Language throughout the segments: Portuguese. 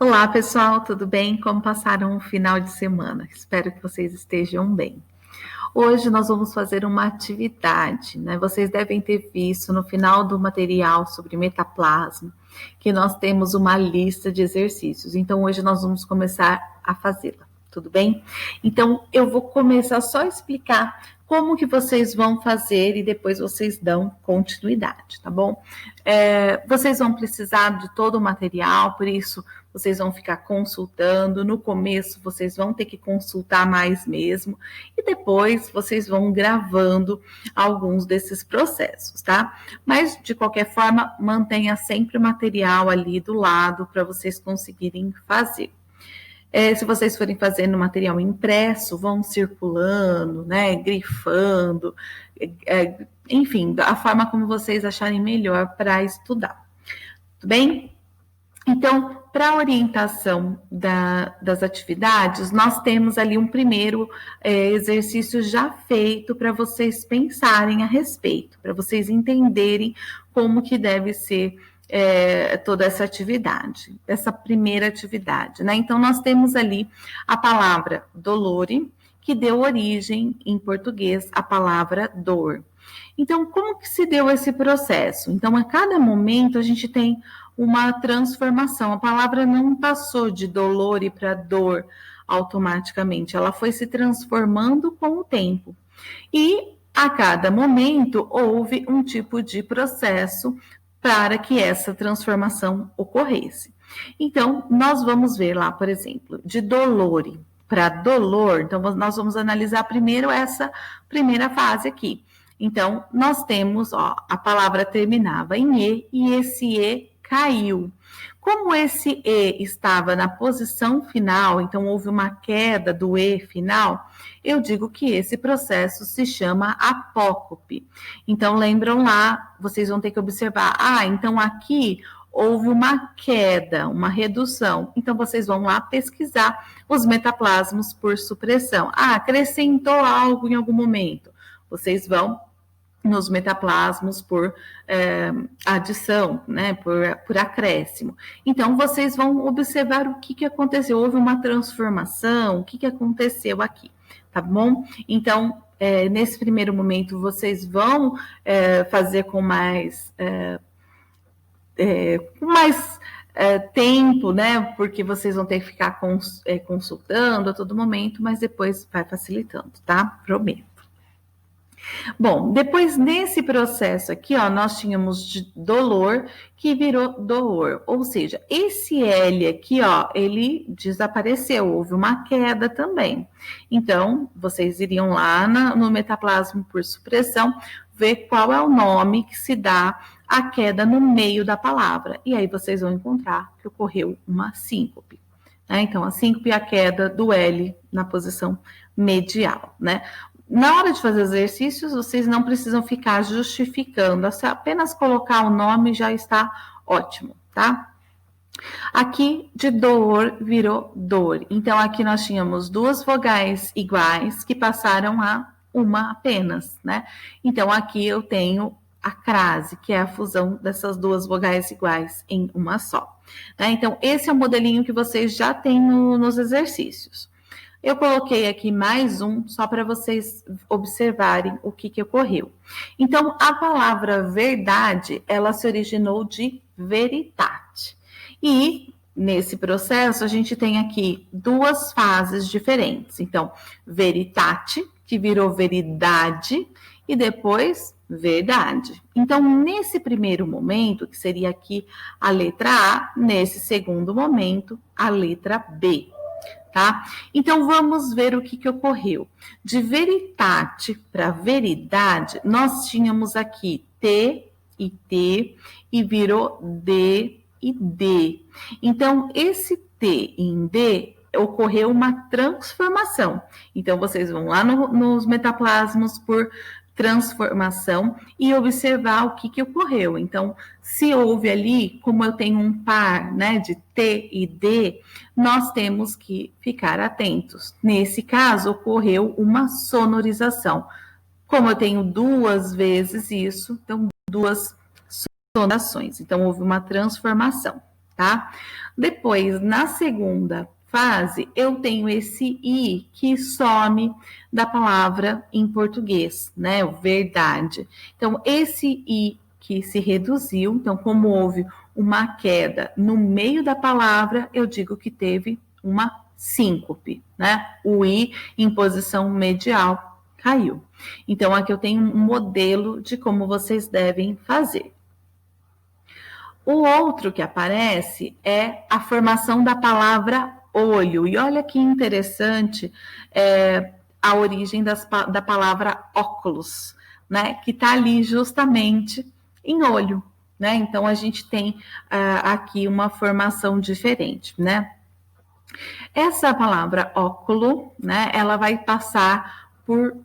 Olá, pessoal, tudo bem? Como passaram o final de semana? Espero que vocês estejam bem. Hoje nós vamos fazer uma atividade, né? Vocês devem ter visto no final do material sobre metaplasma que nós temos uma lista de exercícios. Então, hoje nós vamos começar a fazê-la, tudo bem? Então, eu vou começar só a explicar como que vocês vão fazer e depois vocês dão continuidade, tá bom? Vocês vão precisar de todo o material, por isso vocês vão ficar consultando. No começo, vocês vão ter que consultar mais mesmo, e depois vocês vão gravando alguns desses processos, tá? Mas, de qualquer forma, mantenha sempre o material ali do lado para vocês conseguirem fazer. Se vocês forem fazendo material impresso, vão circulando, né, grifando, enfim, a forma como vocês acharem melhor para estudar. Tudo bem? Então, para a orientação das atividades, nós temos ali um primeiro exercício já feito para vocês pensarem a respeito, para vocês entenderem como que deve ser toda essa atividade, essa primeira atividade, né? Então, nós temos ali a palavra dolore, que deu origem, em português, à palavra dor. Então, como que se deu esse processo? Então, a cada momento, a gente tem uma transformação. A palavra não passou de dolore para dor automaticamente, ela foi se transformando com o tempo. E, a cada momento, houve um tipo de processo para que essa transformação ocorresse. Então, nós vamos ver lá, por exemplo, de dolore para dolor. Então, nós vamos analisar primeiro essa primeira fase aqui. Então, nós temos, a palavra terminava em e esse e caiu. Como esse e estava na posição final, então houve uma queda do e final, eu digo que esse processo se chama apócope. Então, lembram lá, vocês vão ter que observar, então aqui houve uma queda, uma redução. Então, vocês vão lá pesquisar os metaplasmos por supressão. Acrescentou algo em algum momento. Vocês vão nos metaplasmos por adição, né, por acréscimo. Então, vocês vão observar o que aconteceu. Houve uma transformação, o que aconteceu aqui, tá bom? Então, nesse primeiro momento, vocês vão fazer com mais tempo, né, porque vocês vão ter que ficar consultando a todo momento, mas depois vai facilitando, tá? Prometo. Bom, depois nesse processo aqui, nós tínhamos de dolor que virou door, ou seja, esse L aqui, ele desapareceu, houve uma queda também. Então, vocês iriam lá no metaplasmo por supressão, ver qual é o nome que se dá à queda no meio da palavra, e aí vocês vão encontrar que ocorreu uma síncope. Então, a síncope é a queda do L na posição medial, né? Na hora de fazer exercícios, vocês não precisam ficar justificando, apenas colocar o nome já está ótimo, tá? Aqui, de dor, virou dor. Então, aqui nós tínhamos duas vogais iguais que passaram a uma apenas, né? Então, aqui eu tenho a crase, que é a fusão dessas duas vogais iguais em uma só. Né? Então, esse é o modelinho que vocês já têm nos exercícios. Eu coloquei aqui mais um, só para vocês observarem o que ocorreu. Então, a palavra verdade, ela se originou de veritate. E, nesse processo, a gente tem aqui duas fases diferentes. Então, veritate, que virou veridade, e depois verdade. Então, nesse primeiro momento, que seria aqui a letra A, nesse segundo momento, a letra B. Tá? Então, vamos ver o que ocorreu. De veritate para veridade, nós tínhamos aqui T e T, e virou D e D. Então, esse T em D, ocorreu uma transformação. Então, vocês vão lá nos metaplasmos por transformação e observar o que ocorreu. Então, se houve ali, como eu tenho um par, né, de T e D, nós temos que ficar atentos. Nesse caso, ocorreu uma sonorização. Como eu tenho duas vezes isso, então duas sonorações. Então, houve uma transformação, tá? Depois, na segunda fase, eu tenho esse I que some da palavra em português, né? O verdade. Então, esse I que se reduziu, então, como houve uma queda no meio da palavra, eu digo que teve uma síncope, né? O I em posição medial caiu. Então, aqui eu tenho um modelo de como vocês devem fazer. O outro que aparece é a formação da palavra olho. E olha que interessante a origem da palavra óculos, né? Que está ali justamente em olho, né? Então, a gente tem aqui uma formação diferente, né? Essa palavra óculo, né? Ela vai passar por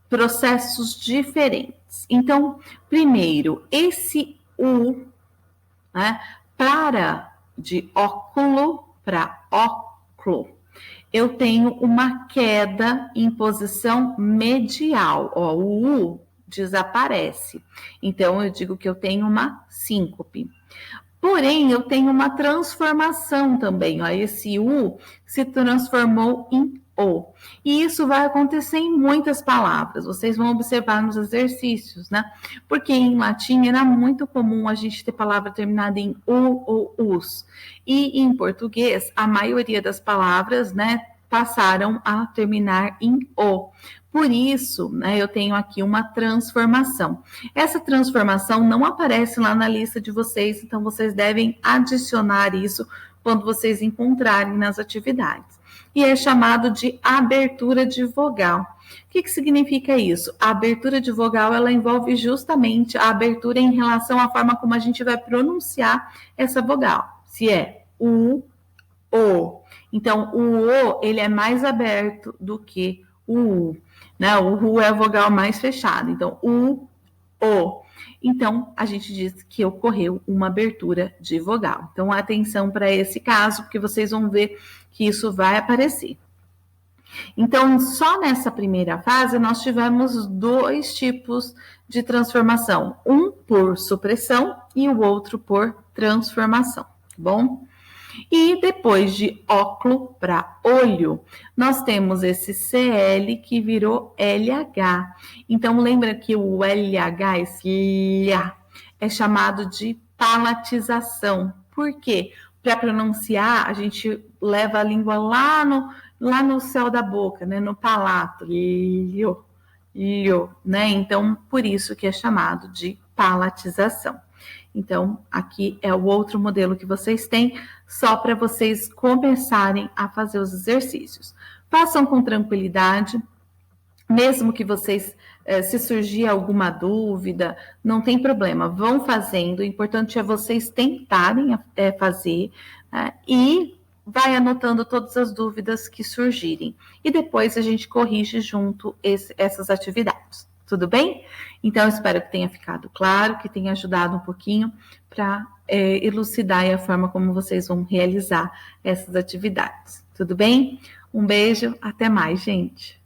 processos diferentes. Então, primeiro, esse U, né? De óculo para óculo, eu tenho uma queda em posição medial. Ó, o U desaparece. Então, eu digo que eu tenho uma síncope. Porém, eu tenho uma transformação também. Ó, esse U se transformou em O. E isso vai acontecer em muitas palavras. Vocês vão observar nos exercícios, né? Porque em latim era muito comum a gente ter palavra terminada em U ou us. E em português, a maioria das palavras, né, passaram a terminar em O. Por isso, né, eu tenho aqui uma transformação. Essa transformação não aparece lá na lista de vocês, então vocês devem adicionar isso quando vocês encontrarem nas atividades. E é chamado de abertura de vogal. O que significa isso? A abertura de vogal, ela envolve justamente a abertura em relação à forma como a gente vai pronunciar essa vogal. Se é U, O. Então, o O, ele é mais aberto do que o U, né? O U é a vogal mais fechada. Então, U, O. Então, a gente diz que ocorreu uma abertura de vogal. Então, atenção para esse caso, porque vocês vão ver que isso vai aparecer. Então, só nessa primeira fase, nós tivemos dois tipos de transformação. Um por supressão e o outro por transformação, tá bom? E depois de óculo para olho, nós temos esse CL que virou LH. Então, lembra que o LH, esse LH, é chamado de palatização. Por quê? Para pronunciar, a gente leva a língua lá no céu da boca, né? No palato. Lio, né? Então, por isso que é chamado de palatização. Então, aqui é o outro modelo que vocês têm, só para vocês começarem a fazer os exercícios. Façam com tranquilidade, mesmo que vocês, se surgir alguma dúvida, não tem problema, vão fazendo. O importante é vocês tentarem fazer, né, e vai anotando todas as dúvidas que surgirem. E depois a gente corrige junto essas atividades. Tudo bem? Então, eu espero que tenha ficado claro, que tenha ajudado um pouquinho para elucidar a forma como vocês vão realizar essas atividades. Tudo bem? Um beijo, até mais, gente.